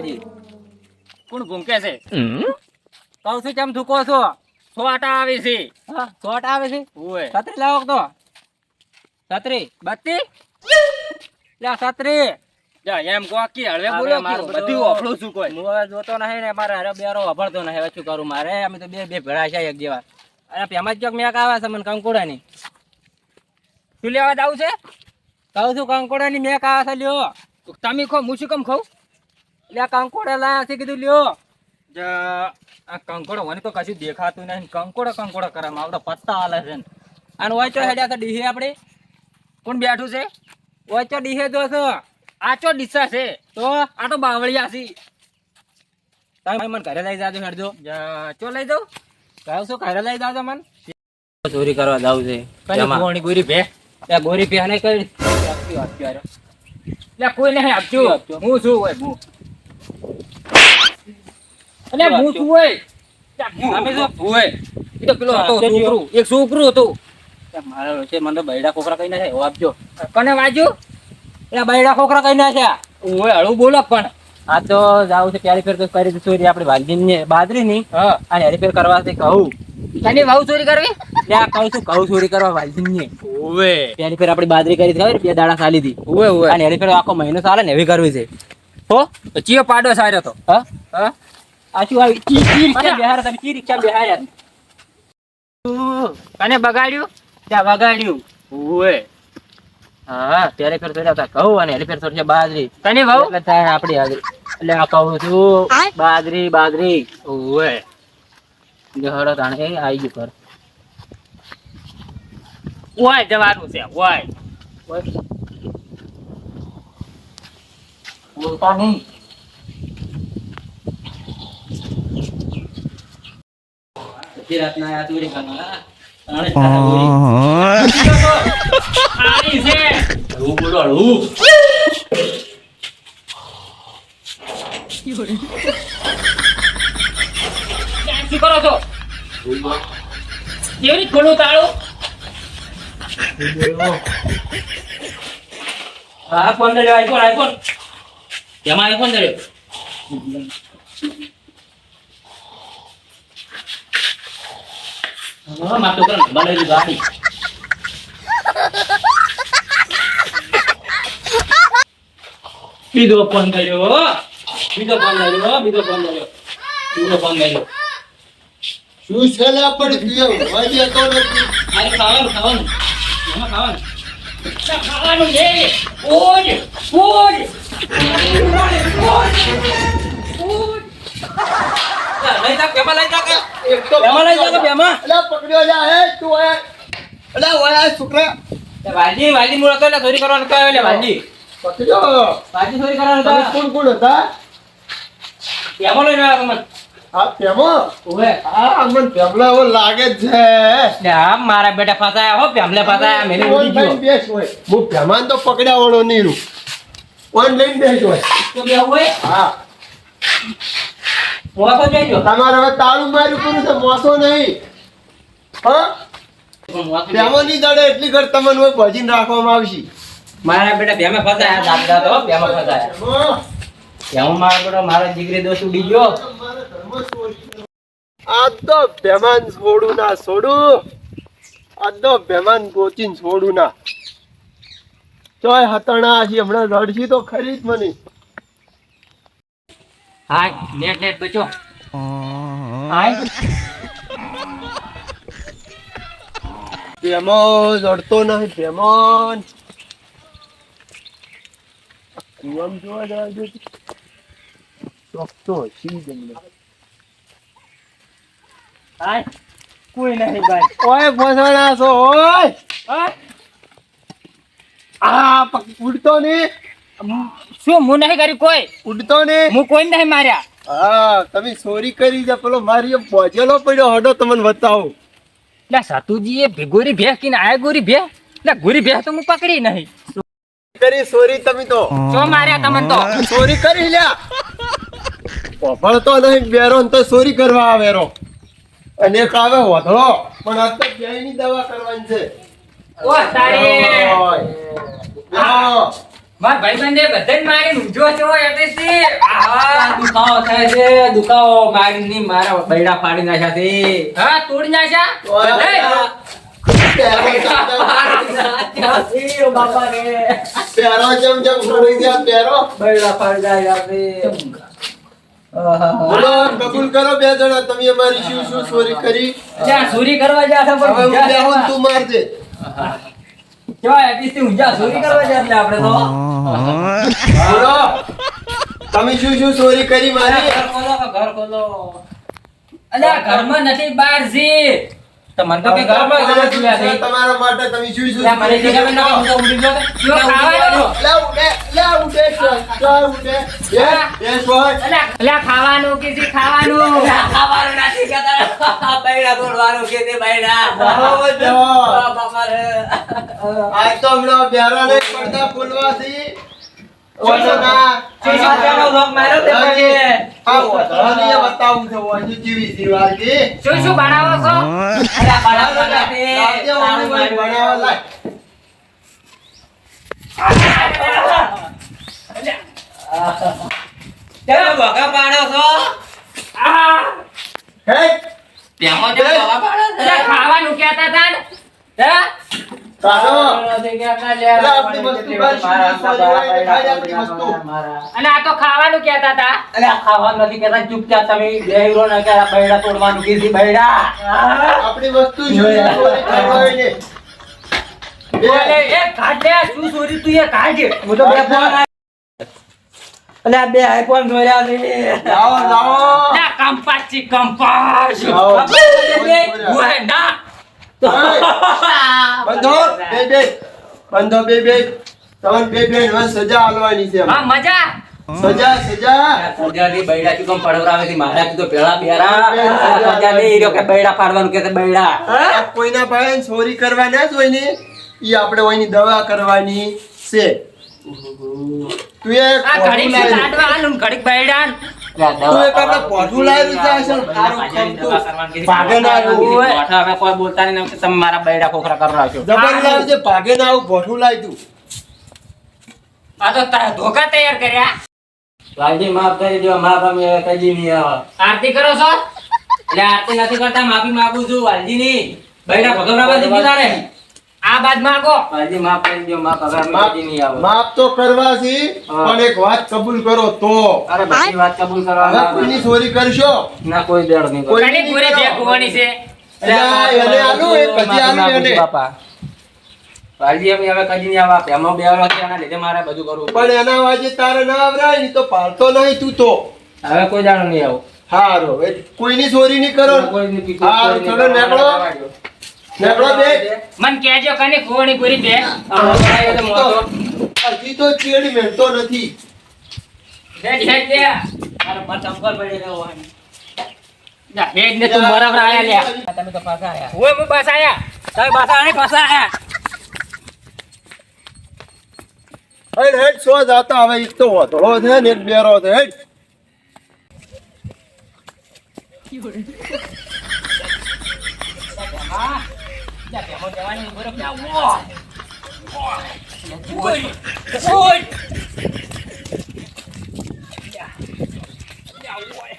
હાજી કોણ ભૂંકે છે? કહું છું કેમ થૂકો છો? છોટા આવે છે. હા શોર્ટ આવે છે. ઓય છત્રી લાવો તો છત્રી બત્તી લે છત્રી જા એમ કોકી હળવે અરે બોલો મારું કે બધું બધું વાપરું છું કોઈ. હું હવે જોતો નહીં ને મારે હારે બેરો વાપરતો નહીં. હવે શું કરું મારે? અમે તો બે ભેળા છે એક જેવા. અરે પેમાં જ ચોક મેક આવે છે મને કંકોડાની. શું લેવા જાવું છે? કહું છું કંકોડાની મેક આવે છે લ્યો. તો તમે ખો હું શું કેમ ખાઉં? એટલે કંકોડા લાયા છે કીધું લ્યો. જા આ કંકોડો મને તો કશું દેખાતું નહીં. કંકોડો કરે આવડો પત્તા હાલે છે ને. અને ઓચો હેડ્યા તો ડીહે આપણે કોણ બેઠું છે? ઓચો ડીહે જો છો આ ચો ડીસા છે. તો આ તો બાવળિયા છે. તમે મને ઘરે લઈ જાજો હેડજો. જા ચો લઈ જાઉં. કહું છું ઘરે લઈ જાજો મને. ચોરી કરવા જાવ છે કઈ ગોણી ગોરી ભે ત્યાં ગોરી પે નહીં કરી લે કોઈ નહીં આપજો. હું છું ઓય હું. અલે હું છું ઓય. તમે જો ઓય એ તો પેલો હતો છોકરું. એક છોકરું હતું. મારા છે મને તો બૈડા કોકરા કઈ ના છે આપજો. કને વાજ્યું? એ બૈડા કોકરા કઈ ના છે. ઓય હળું બોલો પણ. આ તો જાવ છે પ્યારી ફેર તો કરી દીધું ચોરી આપણે વાલજીની બાજરી ની હા અને હરી ફેર કરવા છે કહું તને વાવ ચોરી કરવી? ત્યાં કહું છું કહું ચોરી કરવા વાલજીની ઓવે પ્યારી ફેર આપણી બાજરી કરી ખબર 2 દાડા ચાલી હતી ઓવે ઓવે અને હરી ફેર આખો મહિનો ચાલે ને એવી કરવી છે હો. તો ચિયો પાડો સાર્યો તો. હા હા આ શું આવી ચી રિક્ષા બિહાર તમે ચી રિક્ષા બિહાર કને બગાડ્યું? ત્યાં વગાડ્યું. ઓવે હા ત્યારે ફેર ચોર્યા હતા કહું અને હરી ફેર ચોરી બાજરી તને વાવ? એટલે થાય આપણી હાજરી એટલે આ કહું છું બાજરી ઓવે હળો તાણે આવી ગયું ઘર ઓય જવાનું છે ઓય. બોલતા નહીં બધી રાતના આ ચોરી કરવાના આની છે. હળવું બોલો હળવું શું કરો છો? કેવી ખોલું તાળું? આઈફોન દર્યો આઈફોન તેમાં આઈફોન દર્યો માતો કર બનાવી ગાડી બીજો ફોન કર્યો શું છેલ્લા પડી ગયો વાજે તો નથી. અરે ખાવાનું એમાં ખાવાનું ખાવાનું છે. ઓય ઓય લઈ જા પેમાં લઈ જા કે એક તો પેમાં લઈ જા કે પેમાં અલા પકડ્યો જા હે તું હે. અલા ઓય આ છોકરા વાલજી મુળો તો ચોરી કરવાનો તો આવે વાલજી પકડ્યો. ચોરી કરવાનો તો તમે કોણ હતા? પેમાં લઈને આવ્યો મને આ પેમો ઓવે આ મન પેમલા એવો લાગે જ છે. લે આ મારા બેટા ફસાયા હો પેમલે ફસાયા મેને ઉડી ગયો ઓન બેસ હોય હું પેમાન તો પકડ્યાવાનો નહીં રૂ ઓનલાઈન બેસ હોય. તો બે હોય હા મોસો જઈજો તમારે હવે તાળું માર્યું પૂરું છે મોસો નહીં. હા પેમો ની દડે એટલી ઘર તમને હોય ભજીને રાખવામાં આવશે. મારા બેટા બેમાં ફસાયા દાદા તો બેમાં ફસાયા પેમો, હું મારા બેટો મારો જીગરી દોસ્ત ઉડી ગયો આ તો બેમાન છોડું ના છોડું. આ તો બેમાન ગોચીન છોડું ના. ચોય હતણા છે હમણાં રડશી તો ખરી જ મને. હાય નેટ બચો હાય બેમો રડતો નહીં બેમાન. કુવામ જોવા જવા દે ચોકતો હસી જમને. હાય કોઈ નહીં ભાઈ ઓય ફસણા છો ઓય. હા આ ઉડતો ને શું હું નહીં કર્યું કોઈ? ઉડતો ને. હું કોઈ નહીં માર્યા. હા તમે ચોરી કરી છે પેલો મારી બોજેલો પડ્યો હડો તમને બતાવો. લે સાતુજી એ ભેગોરી ભેહ કે આય ગોરી ભેહ. લે ગોરી ભેહ તો હું પકડી નહીં. કરી ચોરી તમે તો ચો માર્યા તમને તો. ચોરી કરી લ્યા પોપળતો નહીં બેરો ને તો ચોરી કરવા આવેરો અને એક આવે વધળો પણ આ તો ક્યાંયની દવા કરવાની છે. ઓ તારી ઓય. બેહો. માર ભાઈબંધે બધાને મારી ઊંઝો છો એટલે છે. આહા દુખાવો થાય છે, દુખાવો મારીને મારા બૈડા ફાડી નાખ્યા છે. હા તોડી નાખ્યા ઓય, નહીં. પહેરો બાપા રે જેમ જેમ છોડી દે પહેરો. બૈડા ફાડી નાખ્યા છે. બોલો કબૂલ કરો બે જણા, તમે અમારી શું ચોરી કરી? જ્યાં ચોરી કરવા ગયા હતા હવે હું બેહું તું મારજે. ચોરી કરવા ગયા એટલે આપણે તો બોલો તમે શું ચોરી કરી મારી? ઘર ખોલો. અલ્યા ઘરમાં નથી, બહાર છે. તો મને તો કે ઘરમાં જ નથી. તમારા માટે તમે શું અલ્યા મને ચોરી ખબર કરી? ના પડે, હું તો ઊંઘી ગયો. જો ખાવાનું. લે ઉડે ઉડે બેસ હોય. અલ્યા ખાવાનું કે છે ખાવાનું. ખાવાનું નથી કહેતા. બૈડા તોડવાનું કે તે બૈડા. જાઓ, જાઓ. બાપા રે. આજ તો હમણાં બેરા ને પડદા ખોલવાથી ઓછોના. ચોરીનો લોક માર્યો તે પછી. આ ઓછોની બતાવું છે ઓછી જેવી દીવાર કે. શું શું બનાવો છો? અલ્યા બનાવતો નથી. લાવજે ઓલી ભાઈ બનાવવા લાય. તમે ભોગા પાડો છો? હે તેમાં તમે ભોગા પાડો છો? અલ્યા ખાવાનું કહેતા હતા ને. હે? કાઢો. નથી કહેતા લે. અલ્યા આપણી વસ્તુ કાઢ, શું ચોરી હોય એને ખાઈ આપણી વસ્તુ. અને આ તો ખાવાનું કહેતા હતા. અલ્યા ખાવાનું નથી કહેતા, ચૂપચાપ તમે બેહીરો ના કે આ બૈડા તોડવાનું કીધી બૈડા. આપણી વસ્તુ શું ચોરી કરવાની ને? બોલે, એ કાઢ લે, શું ચોરી તું એ કાઢ. હું તો બે ફોન આયા. અલ્યા બે આઈફોન જોયા છે. લાવો લાવો. અલ્યા કંપાસ છે કંપાસ. લાવો. ઓય ના. બંધો બે તમને બે હવે સજા આલવાની છે. હા મજા. સજા સજાની બૈડા ચૂકમ પડવરાવે છે. મારા કીધું પેલા બેરા સજા નહીં રહ્યો કે બૈડા પાડવાનું કે બૈડા. આ કોઈના ભાઈ ચોરી કરવા ના જ હોય ને, ઈ આપણે ઓયની દવા કરવાની છે. તું એ આ ઘડીક પોઠું લાવી. લાડવા આલું ને ઘડીક બૈડાન. તું એક આપણે પોઠું લાવી છે, અસલ તારું ખમતું. ભાગે ના આવ્યું. હવે કોઈ બોલતા નહીં કે તમે મારા બૈડા ખોખરા કરી રાખો. જબર લાવી છે, ભાગે ના આવું પોઠું લાવી તું. આ તો ધોકા તૈયાર કર્યા. વાલજી માફ કરી દો, માફ અમે કદી નહીં આવે. આરતી કરો છો? એટલે આરતી નથી કરતા, માફી માંગુ છું વાલજી ની. બૈડા ભગવરાવા દીધી તારે. આ બાદ માંગો. વાલજી માફ કરી દો, માફ હવે અમે કદી નહીં આવે. માફ તો કરવા છે, પણ એક વાત કબૂલ કરો તો. અરે બધી વાત કબૂલ હવે કરવા કોઈની ચોરી કરશો? ના કોઈ દેડ નહીં. કોઈ કની પૂરી ભેગ હોવાની છે. અલ્યા, એને આલું, એ કદી આલું એને. બાપા વાલજી અમે હવે કદી નહીં આવે. એમાં બે વાર છે, એના લીધે મારે બધું કરવું પડે. પણ એના વાજે તારે ના આવરાય ને તો પાડતો નહીં તું તો. હવે કોઈ જાણો નહીં આવું. હારો એ કોઈની ચોરી નહીં કરો. કોઈ નહીં પીતું, હા, કોઈ નહીં ચલો, કરવાનું. નેકળો. નેકળો બે. મન કહેજો કની ખોવાની પૂરી ભેગ. હજી તો ચેડ મેળતો નથી. હેડ હેડ લે. મારો મત અંકલ પડી રહ્યો હોય. જા હેડ ને તું બરાબર આયા લે. તમે તો પાછા આયા. ઓય હું બસ આયા. તમે પાછા નહીં, પાછા આયા. હેડ હેડ સો જાતા હવે એક તો વધળો છે ને એક બેરો છે. હેડ હા. જા ભેગો જવાની બરાબર જા. ઓય. ઓય. જા. જા ઓય.